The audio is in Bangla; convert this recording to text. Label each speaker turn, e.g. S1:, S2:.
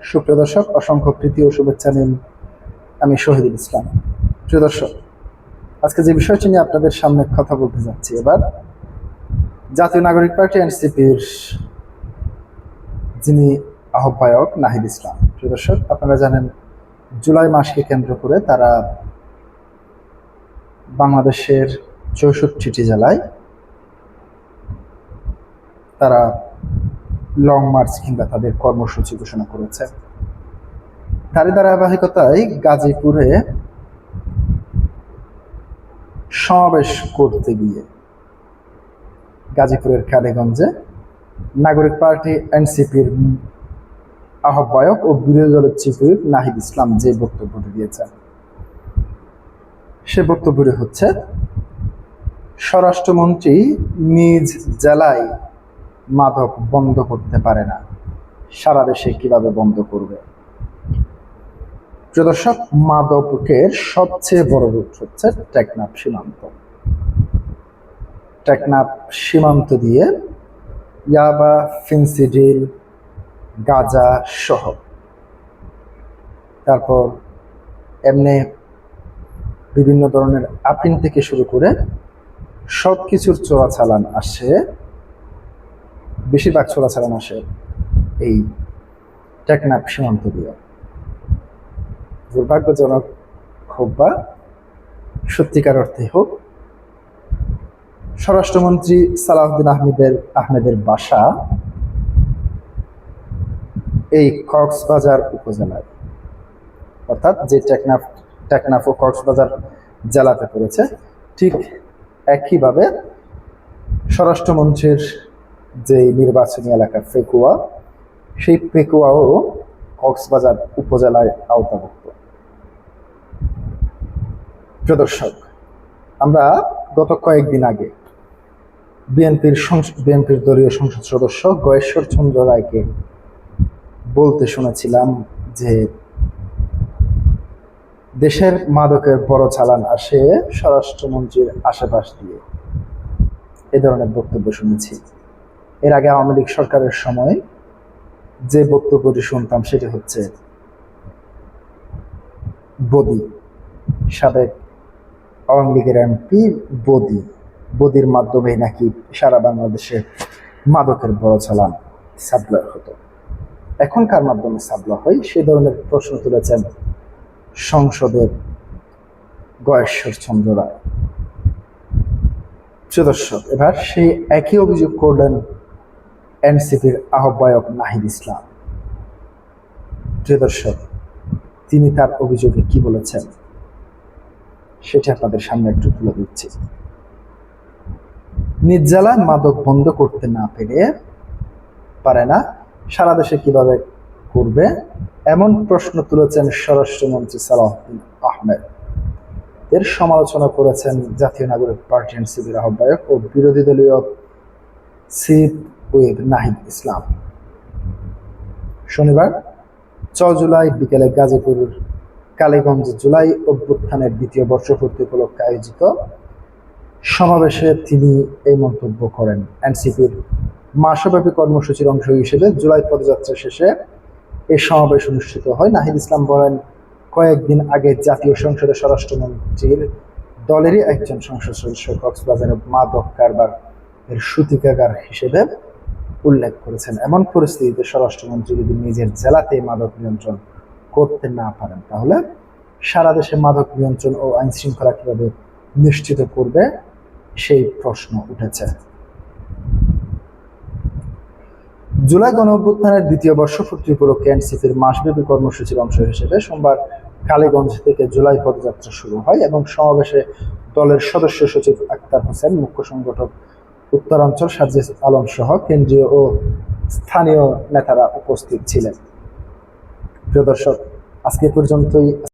S1: সুপ্রিয় দর্শক, অসংখ্য প্রীতি ও শুভেচ্ছা নিন। আমি শহীদুল ইসলাম। প্রিয় দর্শক, আজকে যে বিষয়টি নিয়ে আপনাদের সামনে কথা বলতে যাচ্ছি, এবার জাতীয় নাগরিক পার্টি এনসিপির যিনি আহ্বায়ক নাহিদ ইসলাম। প্রিয় দর্শক, আপনারা জানেন জুলাই মাসকে কেন্দ্র করে তারা বাংলাদেশের ৬৪টি জেলায় তারা লং মার্চ কিংবা তাদের কর্মসূচি ঘোষণা করেছে। তারই ধারাবাহিকতায় গাজীপুরে সমাবেশ করতে গিয়ে গাজীপুরের কালীগঞ্জে নাগরিক পার্টি এনসিপির আহ্বায়ক ও বিরোধী দলের চিফ হুইপ নাহিদ ইসলাম যে বক্তব্যটি দিয়েছেন, সে বক্তব্যটি হচ্ছে, স্বরাষ্ট্রমন্ত্রী নিজ জেলায় মাদক বন্ধ করতে পারে না, সারা দেশে কিভাবে বন্ধ করবে? প্রিয় দর্শক, মাদকের সবচেয়ে বড় রূপ হচ্ছে টেকনাফ সীমান্ত। টেকনাফ সীমান্ত দিয়ে ইয়াবা, ফেন্সিডিল, গাঁজা সহ, তারপর এমনি বিভিন্ন ধরনের আফিম থেকে শুরু করে সব কিছুর চোরাচালান আসে। বেশিরভাগ চোরাচালান আসে এই টেকনাফ সীমান্ত দিয়ে। দুর্ভাগ্যজনক হোক বা সত্যিকার অর্থে হোক, স্বরাষ্ট্রমন্ত্রী সালাউদ্দিন আহমেদের বাসা এই কক্সবাজার উপজেলায়, অর্থাৎ যে টেকনাফ ও কক্সবাজার জেলাতে পড়েছে, ঠিক একইভাবে স্বরাষ্ট্রমন্ত্রীর যে নির্বাচনী এলাকা পেকুয়া, সেই পেকুয়াও কক্সবাজার উপজেলায় আওতাভুক্ত। প্রিয় দর্শক, আমরা গত কয়েকদিন আগে বিএনপির দলীয় সংসদ সদস্য গয়েশ্বর চন্দ্র রায়কে বলতে শুনেছিলাম যে দেশের মাদকের বড় চালান আসে স্বরাষ্ট্রমন্ত্রীর আশেপাশ দিয়ে। এ ধরনের বক্তব্য শুনেছি। এর আগে আওয়ামী লীগ সরকারের সময় যে বক্তব্যটি শুনতাম সেটি হচ্ছে, বদি, সাবেক আওয়ামী লীগের এমপি বদির মাধ্যমেই নাকি সারা বাংলাদেশে মাদকের বড় চালান সাপ্লাই হতো। এখন কার মাধ্যমে সাপ্লাই হয়, সে ধরনের প্রশ্ন তুলেছেন সংসদের গয়েশ্বর চন্দ্র রায়। প্রিয় দর্শক, এবার সেই একই অভিযোগ করলেন এনসিপির আহ্বায়ক নাহিদ ইসলাম। প্রিয় দর্শক, তিনি তার অভিযোগে কি বলেছেন সেটা আপনাদের সামনে একটু তুলে দিচ্ছি। নিজ জেলায় মাদক বন্ধ করতে না পারে না, সারা দেশে কিভাবে করবে, এমন প্রশ্ন তুলেছেন স্বরাষ্ট্রমন্ত্রী সালাউদ্দিন আহমেদ। এর সমালোচনা করেছেন জাতীয় নাগরিক পার্টি এনসিপির আহ্বায়ক ও বিরোধী দলীয় চিফ হুইপ নাহিদ ইসলাম। শনিবার 6 জুলাই বিকেলে গাজীপুরের কালীগঞ্জ জুলাই অভ্যুত্থানের দ্বিতীয় বর্ষপূর্তি উপলক্ষে আয়োজিত সমাবেশে তিনি এই মন্তব্য করেন। এনসিপির মাসব্যাপী কর্মসূচির অংশ হিসেবে জুলাই পদযাত্রা শেষে এই সমাবেশ অনুষ্ঠিত হয়। নাহিদ ইসলাম বলেন, কয়েকদিন আগে জাতীয় সংসদে স্বরাষ্ট্রমন্ত্রীর দলেরই একজন সংসদ সদস্য কক্সবাজারের মাদক কারবার এর সূতিকাগার হিসেবে উল্লেখ করেছেন। এমন পরিস্থিতিতে স্বরাষ্ট্রমন্ত্রী যদি নিজের জেলাতে মাদক নিয়ন্ত্রণ করতে না পারেন, তাহলে সারা দেশে মাদক নিয়ন্ত্রণ ও আইন শৃঙ্খলা কিভাবে নিশ্চিত করবে, সেই প্রশ্ন উঠেছে। জুলাই গণঅভ্যুত্থানের দ্বিতীয় বর্ষপূর্তি উপলক্ষে এনসিপির মাসব্যাপী কর্মসূচির অংশ হিসেবে সোমবার কালীগঞ্জ থেকে জুলাই পদযাত্রা শুরু হয় এবং সমাবেশে দলের সদস্য সচিব আক্তার হোসেন, মুখ্য সংগঠক উত্তরাঞ্চল সাজ্জেদ আলম সহ কেন্দ্রীয় ও স্থানীয় নেতারা উপস্থিত ছিলেন। প্রিয় দর্শক, আজকে পর্যন্তই।